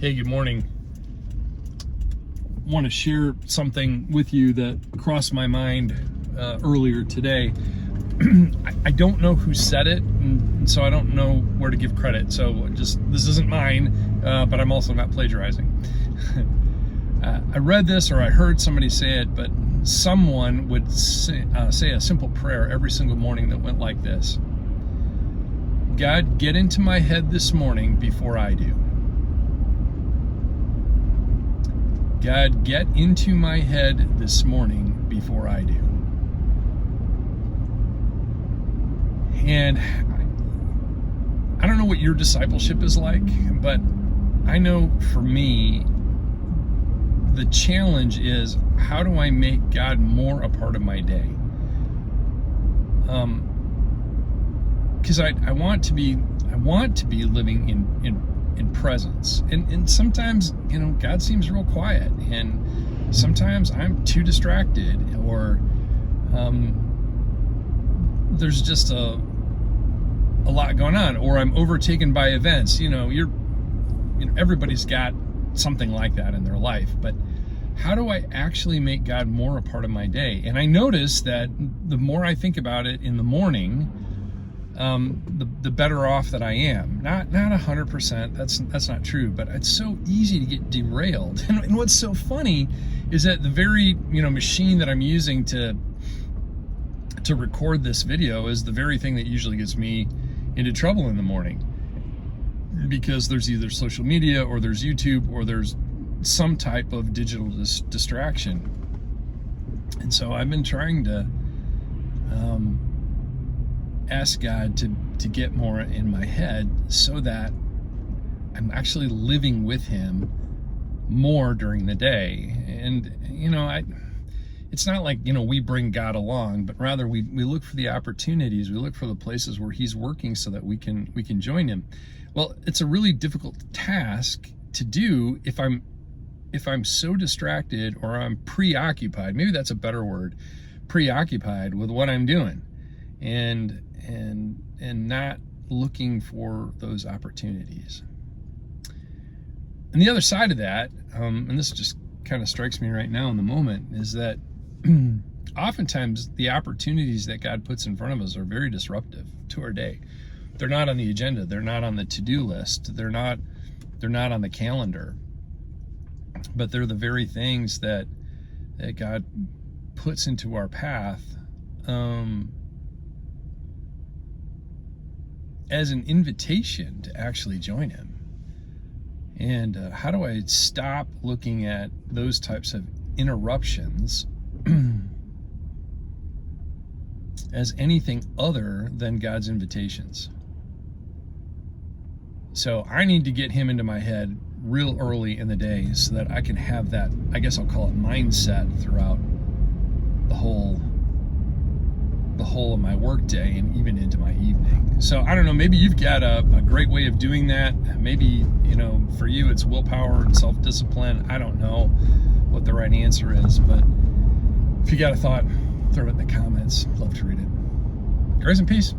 Hey, good morning. Want to share something with you that crossed my mind earlier today. I don't know who said it, and so I don't know where to give credit. So this isn't mine, but I'm also not plagiarizing. I read this or I heard somebody say it, but someone would say a simple prayer every single morning that went like this: God, get into my head this morning before I do. God, get into my head this morning before I do. And I don't know what your discipleship is like, but I know for me, the challenge is, how do I make God more a part of my day? Because I want to be living in presence, and sometimes God seems real quiet, and sometimes I'm too distracted, or there's just a lot going on, or I'm overtaken by events. Everybody's got something like that in their life, but how do I actually make God more a part of my day? And I notice that the more I think about it in the morning, the better off that I am. Not 100%. That's not true, but it's so easy to get derailed. And what's so funny is that the very machine that I'm using to record this video is the very thing that usually gets me into trouble in the morning, because there's either social media or there's YouTube or there's some type of digital distraction. And so I've been trying to ask God to get more in my head so that I'm actually living with Him more during the day. And it's not like we bring God along, but rather we look for the opportunities, we look for the places where He's working so that we can join Him. Well, it's a really difficult task to do if I'm so distracted, or I'm preoccupied. Maybe that's a better word, preoccupied with what I'm doing, and not looking for those opportunities. And the other side of that, and this just kind of strikes me right now in the moment, is that oftentimes the opportunities that God puts in front of us are very disruptive to our day. They're not on the agenda. They're not on the to-do list. They're not on the calendar. But they're the very things that God puts into our path as an invitation to actually join Him. And how do I stop looking at those types of interruptions as anything other than God's invitations? So I need to get Him into my head real early in the day so that I can have that, I guess I'll call it, mindset throughout the whole of my work day and even into my evening. So I don't know, maybe you've got a great way of doing that. Maybe, for you it's willpower and self-discipline. I don't know what the right answer is, but if you got a thought, throw it in the comments. Love to read it. Grace and peace.